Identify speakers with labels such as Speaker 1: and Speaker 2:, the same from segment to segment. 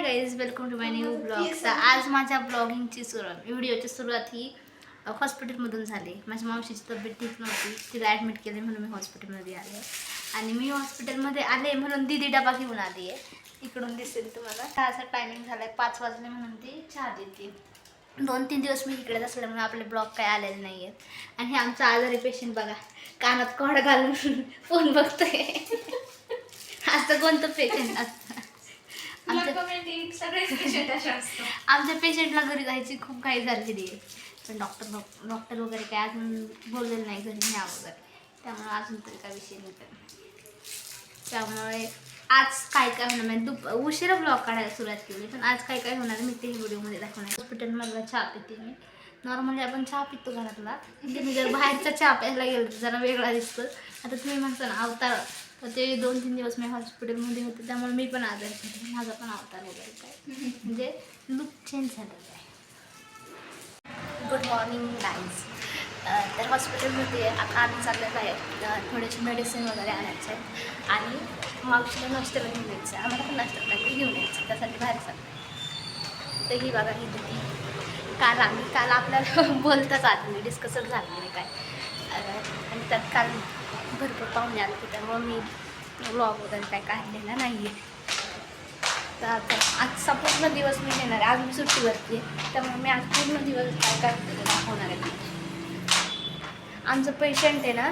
Speaker 1: Guys, welcome to my new blog. तर आज माझ्या ब्लॉगिंगची व्हिडिओची सुरुवात ही हॉस्पिटलमधून झाली. माझ्या मावशीची तब्येत ठीक नव्हती, तिला ॲडमिट केले म्हणून मी हॉस्पिटलमध्ये आले. आणि मी हॉस्पिटलमध्ये आले म्हणून दीदी डबा घेऊन आली आहे. इकडून दिसेल तुम्हाला. चहाचा टायमिंग झाला आहे, 5 वाजले म्हणून ती चहा देते. 2-3 दिवस मी इकडेच असल्यामुळे आपले ब्लॉग काय आलेले नाही आहेत. आणि हे आमचा आजारी पेशंट बघा, कानात कोड घालून फोन बघतोय. असं कोणतं पेशंट असतं? आमच्या पेशंटला घरी जायची खूप काही झालेली आहे, पण डॉक्टर वगैरे काय अजून बोललेलं नाही घरी न्या वगैरे, त्यामुळे अजून तरी काय विषय नाही. त्यामुळे आज काय काय होणार म्हणजे उशिरा ब्लॉग काढायला सुरुवात केली, पण आज काय काय होणार मी ते व्हिडिओमध्ये दाखवणार. हॉस्पिटलमधला चहा पिते मी. नॉर्मली आपण चहा पितो घरातला, म्हणजे मी जर बाहेरचा चहा प्यायला गेलो तर जरा वेगळा दिसतो. आता तुम्ही म्हणता ना अवतार, तर ते 2-3 दिवस मी हॉस्पिटलमध्ये होते, त्यामुळे मी पण आजारी होते. माझा पण अवतार वगैरे काय म्हणजे लुक चेंज झालेला आहे. Good morning guys. तर हॉस्पिटलमध्ये आता आम्ही चाललेलं आहे, थोडेसे मेडिसिन वगैरे आणायचे आहेत आणि मावशीला नाश्त्याला घेऊन यायचं आहे. आम्हाला पण नाश्त्याला घेऊन यायचं, त्यासाठी बाहेर चाललं आहे. तर ही बघा ही दिदी, काल आपल्याला बोलताच आधी मी डिस्कसच झालं नाही काय, आणि त्यात काल भरपूर पाहुणे आले होते, त्यामुळं मी व्लॉग वगैरे काय काढलेला नाही आहे. तर आता आजचा पूर्ण दिवस मी घेणार आहे. आज मी सुट्टीवरती आहे, त्यामुळे मी आज पूर्ण दिवस काय काढते दाखवणार आहे. आमचं पेशंट आहे ना,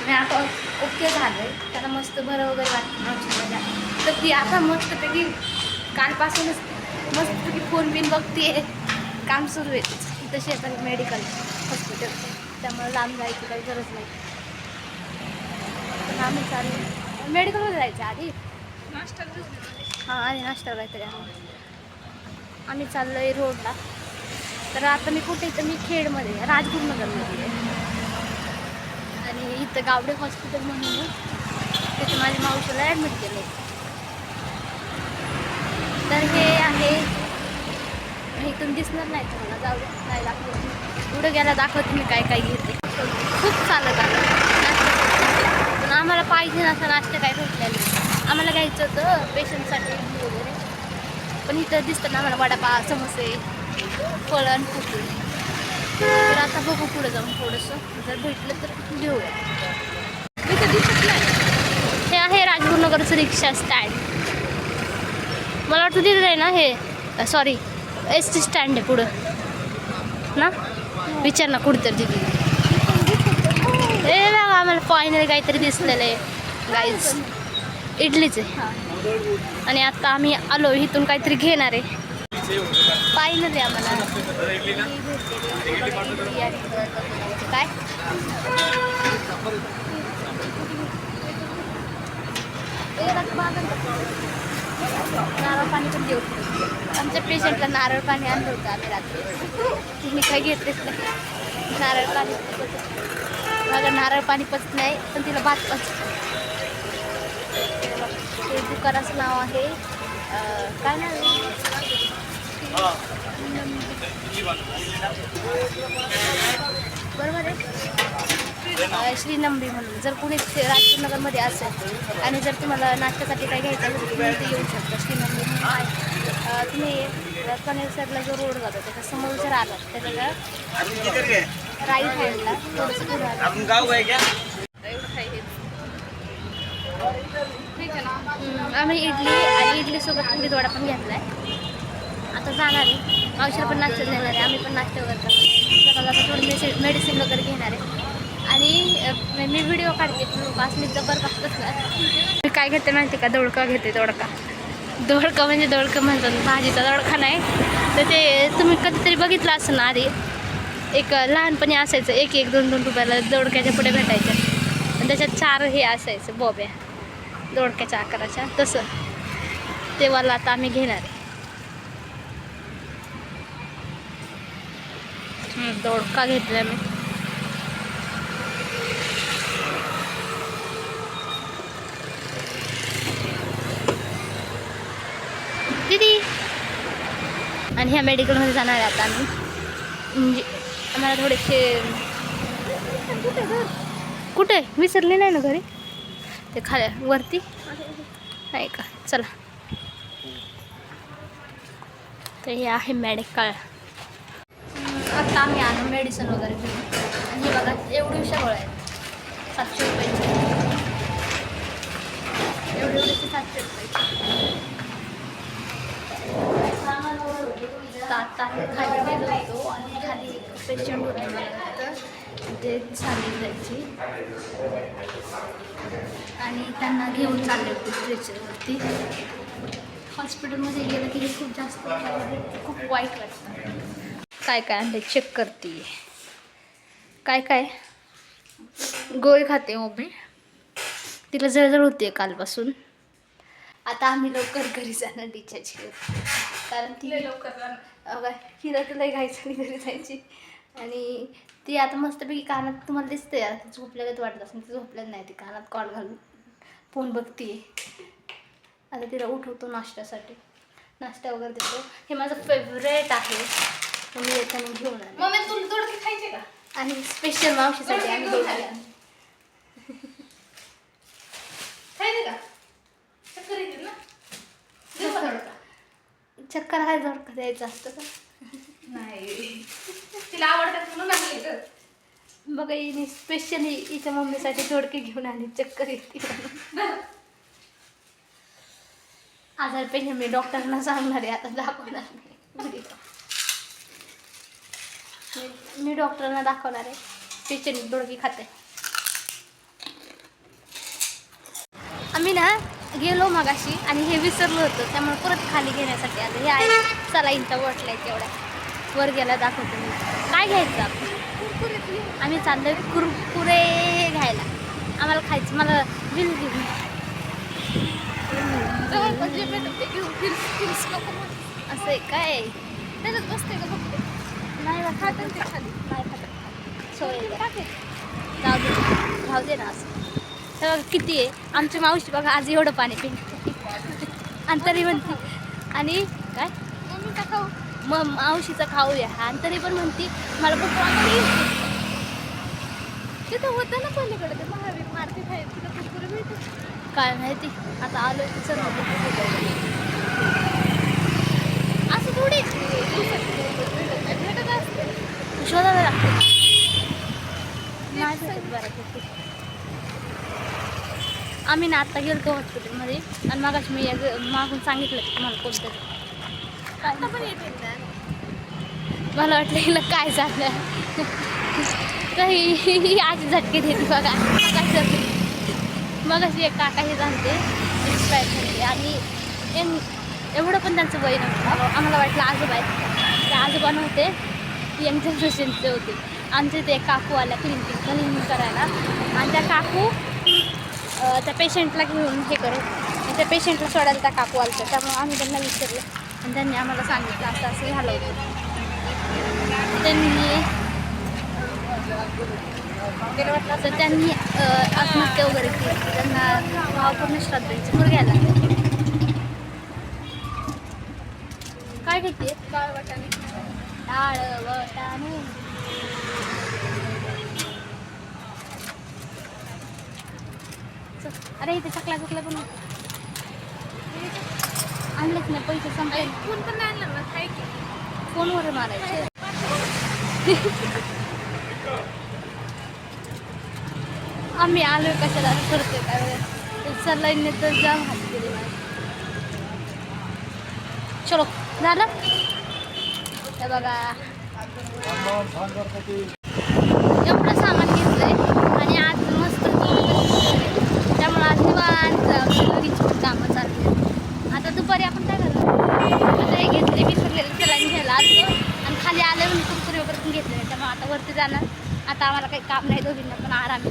Speaker 1: मी आता ओके झालं आहे, त्याला मस्त बरं वगैरे वाटतं. तर ती आता मस्तपैकी कालपासूनच मस्तपैकी फोन बिन बघते, काम सुरू आहे तिचं. तशी आता मेडिकल हॉस्पिटल, त्यामुळे लांब जायची काही गरज नाही. पण आम्ही चालू मेडिकलमध्ये जायचं आधी नाश्ता. हां, आधी नाश्ता काहीतरी आम्ही चाललो आहे रोडला. तर आता मी कुठे तर मी खेडमध्ये आहे, राजगुरुनगरमध्ये आहे. आणि इथं गावडे हॉस्पिटल म्हणून तिथे माझ्या मावशीला ॲडमिट केलं आहे. तर हे आहे, इथून दिसणार नाही तुम्हाला, जाऊ नाही दाखवत. पुढं गेला दाखवते मी काय काय घेते. खूप चालत आलं पण आम्हाला पाहिजे नसा नाश्ता काय भेटलेलं नाही. आम्हाला घ्यायचं होतं पेशंटसाठी वगैरे, पण इथं दिसतं ना आम्हाला वडापाव, समोसे, फळण, कुठे. तर आता बघू पुढं जाऊन थोडंसं, जर भेटलं तर घेऊया. इथं दिसत नाही. हे आहे राजगुरुनगरचं रिक्षा स्टँड. मला वाटतं तिथं आहे ना हे, सॉरी एस टी स्टँड आहे पुढं ना. विचार ना कुठं तिथे. हे बघा आम्हाला फायनली काहीतरी दिसलेलं आहे गाईज, इडलीच आहे. आणि आता आम्ही आलो इथून काहीतरी घेणार आहे. फायनली आम्हाला काय नारळ पाणी पण देऊ. आमच्या पेशंटला नारळ पाणी आणलं होतं आम्ही रात्री, मी काही घेतलेच नाही. नारळ पाणी माझं नारळ पाणी पचत नाही, पण तिला भात पचत. ते दुकानाचं नाव आहे काय नाव बरोबर आहे, श्रीनंबी म्हणून. जर कुणी राजगुरुनगरमध्ये असेल आणि जर तुम्हाला नाश्त्यासाठी काय घ्यायचं असेल तर तुम्ही इथे येऊ शकता. श्रीनंबी म्हणून आहे. तुम्ही कनेरसरला जो रोड जातो त्याच्या समोर जर आला त्याच्या राईट हँडला थोडंसं पुढे आम्ही इडलीसोबत पुरी वडा पण घेतला आहे. आता जाणार आहे, मावशीला पण नाश्ता देणार आहे, आम्ही पण नाश्ता वगैरे करतो. आता थोडी मेडिसिन वगैरे घेणार आहे. आणि मी व्हिडिओ काढते, पाच मी जबरदस्त असणार. मी काय घेते माहिती का, दोडका घेते. दोडका म्हणजे दोडका म्हणतात, भाजीचा दोडका नाही. तर ते तुम्ही कधीतरी बघितलं असं ना, आधी एक लहानपणी असायचं 1-2 रुपयाला दोडक्याच्या पुढे भेटायच्या, आणि त्याच्यात 4 हे असायचं बॉब्या दोडक्याच्या आकाराच्या. तसं ते वाला आता आम्ही घेणार आहे. दोडका घेतला मी. दीदी आणि ह्या मेडिकलमध्ये जाणार आहे आता आम्ही. म्हणजे आम्हाला थोडेसे कुठे विसरले नाही ना घरी, ते खाल्या वरती नाही का. चला तर हे आहे मेडिकल. आता आम्ही आलो मेडिसिन वगैरे घेऊन. आणि हे बघा एवढीशा गोळ्या आहेत 700 रुपयाची. एवढीशी 700 रुपयाची. आता खाली गेलो होतो आणि खाली पेशंट होते मला ते सांगितल्याची आणि त्यांना घेऊन चालले होते स्ट्रेचरवरती. हॉस्पिटलमध्ये गेलं की हे खूप जास्त खूप वाईट वाटतं. काय काय आणले चेक करते. काय काय गोळी खाते मम्मी. तिला जळजळ होते कालपासून. आता आम्ही लवकर घरी जाणार डिस्चार्ज घेऊन कारण ती लवकर हिला तुला घ्यायचं आणि घरी जायची. आणि ती आता मस्तपैकी कानात तुम्हाला दिसते यार ती झोपल्यागत वाटत असेल. ती झोपल्याच नाही. ती कानात कॉल घालून फोन बघते. आता तिला उठवतो नाश्त्यासाठी. नाश्ता वगैरे देतो. हे माझं फेवरेट आहे. मी येताना घेऊन आले. मम्मी तुला दोडके खायचे का? आणि स्पेशल मावशीसाठी आम्ही दोडके आणले. खायचे का? चक्कर येते ना? चक्कर आहे दोडका द्यायचं असतं का? नाही तिला आवडतात म्हणून आणले तर. बघा हिने स्पेशली हिच्या मम्मीसाठी दोडके घेऊन आले. चक्कर येते आजार पेशंट मी डॉक्टरांना सांगणार आहे. आता दाखवणार नाही. मी डॉक्टरांना दाखवणार आहे पेशंट दोडकी खाते. आम्ही ना गेलो मगाशी आणि हे विसरलो होतो त्यामुळे परत खाली घेण्यासाठी आलं. हे आहे सलाईनचा बॉटल आहे तेवढ्या वर गेला दाखवतो मी. काय घ्यायचं आपण? आम्ही चाललोय कुरकुरे घ्यायला. आम्हाला खायचं. मला बिल घेऊन असं आहे काय त्याच्यात बसते का? नाही खात ते खाली नाही खात. सोय जाऊ दे ना. असं तर किती आहे आमची मावशी बघा आज एवढं पाणी पिणे आणि तरी म्हणते. आणि काय मम्मीचा खाऊ मग मावशीचा खाऊया. आणि तरी पण म्हणती मला खूप तिथं होतं ना पलीकडे ते महावीर मार्केट आहे तिथं कुरकुरे मिळते काय माहिती. आता आलो तिचं असं थोडी शोधायला लागते. आम्ही ना आत्ता गेलो हॉस्पिटलमध्ये आणि मगाशी मी मागून सांगितलं की तुम्हाला कोणतं पण येते. मला वाटलं हिला काय झालं काही आजी झटके देते बघा. मगाशी एक काका हे जाणते एक्सपायर झाले आणि एवढं पण त्यांचं वय नव्हतं. आम्हाला वाटलं आजोबा आहेत. ते आजोबा नव्हते यंग जनरेशनचे होते. आमच्या इथे एक काकू आल्या क्लिनिंग करायला आणि त्या काकू त्या पेशंटला घेऊन हे करत आणि त्या पेशंटला सोडायला त्या काकू आलं. त्यामुळे आम्ही त्यांना विचारलं आणि त्यांनी आम्हाला सांगितलं असं असं झालं होतं. त्यांनी आत्महत्या वगैरे केली. त्यांना भावपूर्ण श्रद्धांची पूर घ्यायला लागले. काय घेते डाळ वाटाणे अरे इथे चकला पण आणलेच नाही. पैसे संपले. फोन पण नाही आणलं ना. काय की फोनवर मारायचे. आम्ही आलोय कशाला करतोय काय सलाईनने तर जाम हात केले. चलो झालं हे बघा एवढं सामान घेतलंय आणि आज मस्त त्यामुळे आज निवांत कामं चालली. आता दुपारी आपण काय करणार आता हे घेतले विसरलेलं सलाईन घ्यायला आलो आणि खाली आले म्हणून कुरकुरे वगैरे पण घेतले. त्यामुळे आता वरती जाणार. आता आम्हाला काही काम नाही दोघींना पण आराम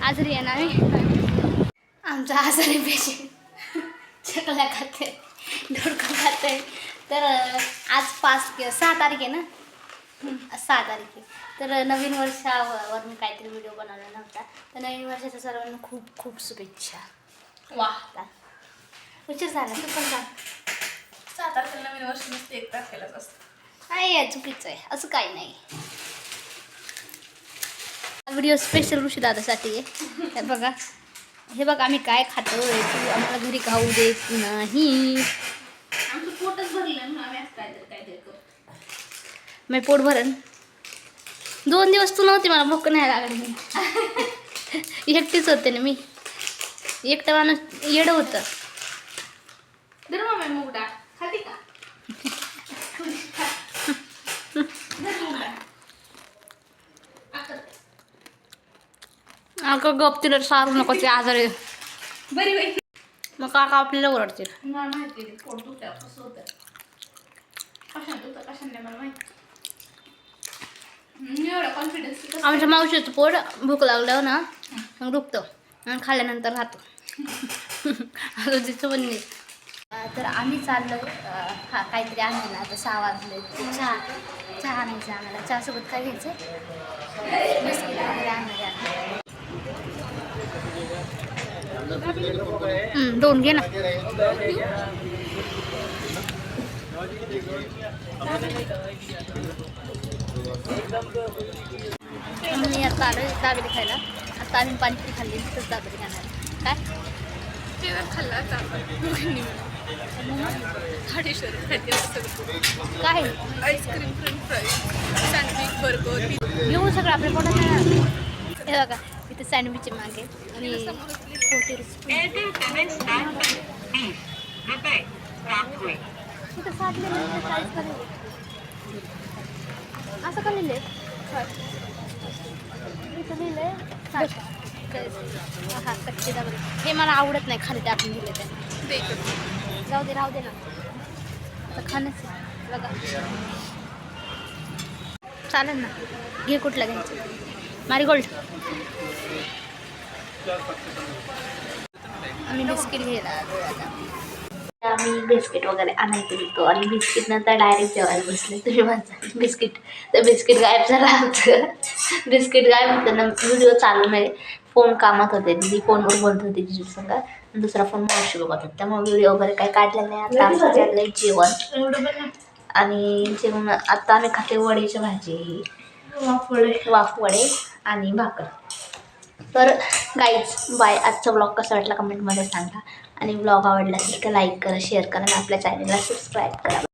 Speaker 1: आजरी येणार आम्ही. आमचा आजारी पेशंट चकल्या खाते दोडका खाते. तर आज 6 तारीख आहे ना 6 तारीख आहे. तर नवीन वर्षावर मी काहीतरी व्हिडिओ बनवला नव्हता. तर नवीन वर्षाच्या सर्वांना खूप खूप शुभेच्छा. वाह उशीर झाला. तू पण सांग.
Speaker 2: 6 तारखेला नवीन वर्ष नसते 1 तारखेलाच असतं.
Speaker 1: नाही चुकीचं आहे. असं काही नाही. व्हिडिओ स्पेशल ऋषी दादासाठी आहे. हे बघा हे बघा आम्ही काय खातो. आम्हाला घरी खाऊ देत नाही.
Speaker 2: आमचं पोटच भरलं ना आम्ही काहीतरी कर.
Speaker 1: मी पोट भरण. 2 दिवस तू नव्हती, मला भूक नाही लागली. एकटीच होते ना मी. एकटं माणूस येडं होतं.
Speaker 2: धर मम्मी मूग डाळ. खाती का? धर मूग डाळ.
Speaker 1: अगं गप, तिला सारू नको, ते आजारी.
Speaker 2: बरी बाई.
Speaker 1: मग काका आपल्याला ओरडतील.
Speaker 2: मला माहिती आहे पोट दुखल्यावर कसं होतं. कशाने मला माहिती. एवढा कॉन्फिडन्स.
Speaker 1: आमच्या मावशीचं पोट भूक लागल्यावर ना मग दुखतं आणि खाल्ल्यानंतर राहतो. असं तिचं म्हणणे. तर आम्ही चाललो काहीतरी आणलं. आता 6 वाजले. चहा आणायचं आम्हाला. चहासोबत काय घ्यायचं? बिस्किट वगैरे आणणार आहे. 2 घे ना. मी आता आलो दाबेली खायला. आता आम्ही पाणीपुरी खाल्ली, तिथंच दाबेली खाणार. काय
Speaker 2: खाल्ला
Speaker 1: काय
Speaker 2: ice cream, French fries, sandwich, burger.
Speaker 1: घेऊ सगळं आपल्या पोटात नाही. हे बघा इथे सँडविच मागे आणि 40 रुपये. इथं 60 लिहिलं, 40 का लिहिलं? असं का लिहिलं? इथं लिहिलंय 60. हा कच्चे दाबेली. हे मला आवडत नाही खाली ते आपण दिले ते. राहू दे ना. आता खाणंच आहे. बघा चालेल ना. घे कुठलं घ्यायचं? मारीगोल्ड. आम्ही बिस्किट घ्यायला आलो आता. आम्ही बिस्किट वगैरे आणायचं होतो आणि बिस्किट नंतर डायरेक्ट जेवायला बसले. तुम्ही माझा बिस्किट तर बिस्किट गायब झाला होतं. बिस्किट गायब होतं ना. व्हिडिओ चालू नाही. फोन कामात होते. दिदी फोनवर बोलत होती जिजू संग. दुसरा फोन मावशी बघत होता. त्यामुळे व्हिडिओ वगैरे काही काढला नाही. आता आमचं चाललंय जेवण. आणि जेवण आता आम्ही खाते वडीची भाजी, वाफवडे आणि भाकर. तर गाईज बाय. आजचा ब्लॉग कसा वाटला कमेंटमध्ये सांगा. आणि ब्लॉग आवडला तर लाईक करा, शेअर करा आणि आपल्या चॅनलला सबस्क्राईब करा.